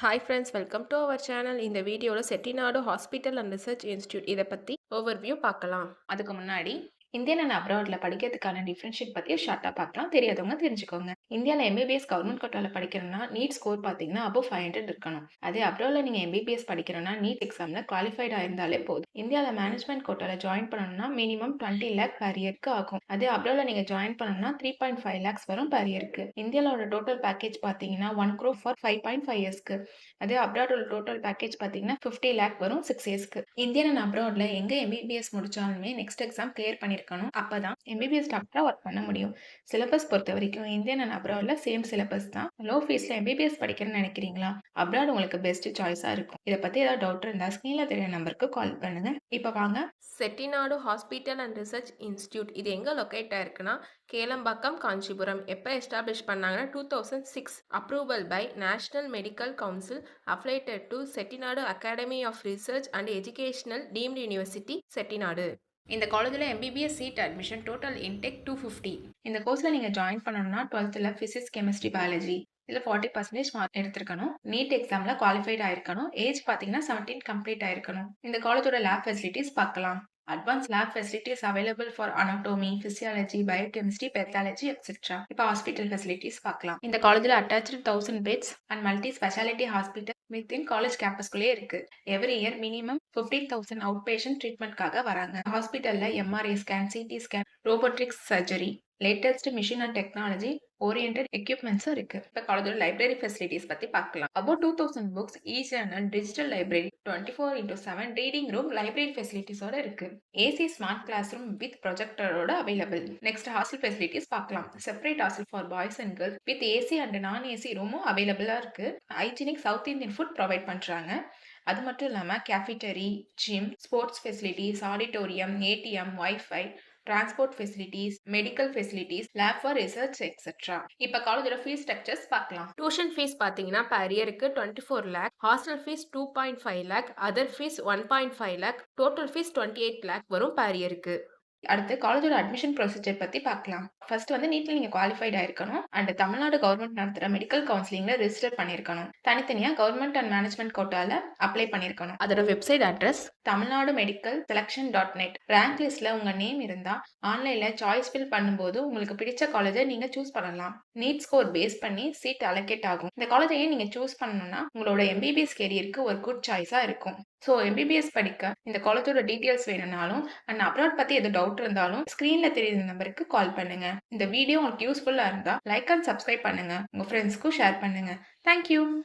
Hi friends, welcome to our channel. இந்த வீடியோல Chettinad hospital and research institute இதை பத்தி ஓவர்வியூ பார்க்கலாம். அதுக்கு முன்னாடி இந்தியன் அண்ட் அப்ராட்ல படிக்கிறதுக்கான டிஃபரன்ஷியேட் பத்தி ஷார்ட்டா பார்க்கலாம். தெரியாதவங்க தெரிஞ்சுக்கோங்க. இந்தியாவில் எம்பிபிஎஸ் கவர்மெண்ட் கோட்டால படிக்கணும்னா நீட் ஸ்கோர் பார்த்தீங்கன்னா above 500 இருக்கணும். அதே அப்ராட்ல நீங்க எம்பிபிஎஸ் படிக்கணும்னா நீட் எக்ஸாம்ல குவாலிஃபைடா இருந்தாலே போதும். இந்தியாவில் மேனேஜ்மெண்ட் கோட்டால ஜாயின் பண்ணணும்னா மினிமம் 20 லேக் per இயர்க்கு ஆகும். அதே அப்ராட்ல நீங்க ஜாயின் பண்ணணும்னா 3.5 lakhs வரும் per இயர்க்கு. இந்தியாவோட டோட்டல் பேக்கேஜ் பார்த்தீங்கன்னா 1 crore for 5.5 yearsக்கு. அதே அப்ராடோட டோட்டல் பேக்கேஜ் பார்த்தீங்கன்னா 50 லேக் வரும் 6 இயர்ஸ்க்கு. இந்தியன் அண்ட் அப்ராட்ல எங்க எம்பிபிஎஸ் முடிச்சாலுமே நெக்ஸ்ட் எக்ஸாம் கிளியர் பண்ணிருக்கணும். அப்பதான் எம்பிபிஎஸ் டாக்டரா ஒர்க் பண்ண முடியும். சிலபஸ் பொறுத்த வரைக்கும் இந்தியன் அண்ட் அப்ராட்ல சேம் சிலபஸ் தான். லோ ஃபீஸ்ல எம்பிபிஎஸ் படிக்கிறேன்னு நினைக்கிறீங்களா? அப்ராட் உங்களுக்கு பெஸ்ட் சாய்ஸா இருக்கும். இதை பத்தி ஏதாவது டவுட் இருந்தா ஸ்கிரீன்ல தெரிய நம்பருக்கு கால் பண்ணுங்க. இப்ப வாங்க Chettinad hospital and research institute இது எங்க லொக்கேட் ஆயிருக்குன்னா கேளம்பாக்கம் காஞ்சிபுரம். எப்போ எஸ்டாப்ளிஷ் பண்ணாங்கன்னா 2006. Approval by national medical council affiliated to Chettinad academy of research and educational deemed university Chettinad. இந்த காலேஜில் MBBS seat admission total intake 250. இந்த கோர்ஸில் நீங்கள் ஜாயின் பண்ணணும்னா 12th ஃபிசிக்ஸ் கெமிஸ்ட்ரி பயாலஜி இதில் 40% மார்க் எடுத்திருக்கணும். நீட் எக்ஸாமில் குவாலிஃபைட் ஆயிருக்கணும். ஏஜ் பார்த்தீங்கன்னா 17 கம்ப்ளீட் ஆயிருக்கணும். இந்த காலேஜோட லேப் ஃபெசிலிட்டிஸ் பார்க்கலாம். Advanced lab facilities available for anatomy, physiology, biochemistry, pathology, etc. இப்போ hospital facilities பார்க்கலாம். இந்த காலேஜில் attached 1000 beds and multi speciality hospital within college campusக்குள்ளே இருக்கு. Every year minimum 15,000 outpatient treatmentக்காக வராங்க. ஹாஸ்பிட்டல்ல MRI scan, CT scan, robotics surgery, latest machine and technology oriented equipments இருக்கு. இப்போ காலேஜோட லைப்ரரி ஃபெசிலிட்டிஸ் பத்தி பார்க்கலாம். About 2000 books, e-journal, digital library, 24/7 reading room, library ஃபெசிலிட்டிஸோட இருக்கு. AC smart class room with ப்ரொஜெக்டரோட அவைலபிள். நெக்ஸ்ட் ஹாஸ்டல் ஃபெசிலிட்டிஸ் பார்க்கலாம். Separate hostel for boys and girls with AC and non AC ரூமும் அவைலபிளா இருக்கு. Hygienic South Indian food provide பண்றாங்க. அது மட்டும் இல்லாமல் cafeteria, gym, sports facilities, auditorium, ATM, wifi, transport facilities, medical facilities, lab for research etcetera. இப்போ காலேஜோட fees structures பார்க்கலாம். டியூஷன் ஃபீஸ் பார்த்தீங்கன்னா per இயருக்கு 24 lakh, hostel fees 2.5 lakh, other fees 1.5 lakh, total fees 28 lakh வரும் per இயருக்கு. அடுத்து காலேஜோட admission procedure பத்தி பார்க்கலாம். ஃபர்ஸ்ட் வந்து நீட்ல நீங்க குவாலிஃபைட் ஆயிருக்கணும் அண்ட் தமிழ்நாடு கவர்மெண்ட் நடத்துற மெடிக்கல் கவுன்சிலிங்ல ரெஜிஸ்டர் பண்ணிருக்கணும். தனித்தனியா கவர்மெண்ட் அண்ட் மேனேஜ்மெண்ட் கோட்டால அப்ளை பண்ணிருக்கணும். அதோட வெப்சைட் அட்ரஸ் தமிழ்நாடு மெடிக்கல் செலக்ஷன்.net. ரேங்க் லிஸ்ட்ல உங்க நேம் இருந்தா ஆன்லைன்ல சாய்ஸ் ஃபில் பண்ணும்போது உங்களுக்கு பிடிச்ச காலேஜை நீங்க சூஸ் பண்ணலாம். நீட் ஸ்கோர் பேஸ் பண்ணி சீட் அலோகேட் ஆகும். இந்த காலேஜையே நீங்க சூஸ் பண்ணணும்னா உங்களோட எம்பிபிஎஸ் கேரியருக்கு ஒரு குட் சாய்ஸா இருக்கும். ஸோ எம்பிபிஎஸ் படிக்க இந்த காலேஜோட டீட்டெயில்ஸ் வேணும்னாலும் அண்ட் அப்ராட் பத்தி எது டவுட் இருந்தாலும் ஸ்கிரீன்ல தெரியுற நம்பருக்கு கால் பண்ணுங்க. இந்த வீடியோ உங்களுக்கு யூஸ்ஃபுல்லா இருந்தா லைக் அண்ட் சப்ஸ்கிரைப் பண்ணுங்க. உங்க ஃப்ரெண்ட்ஸ்க்கும் ஷேர் பண்ணுங்க. தேங்க்யூ.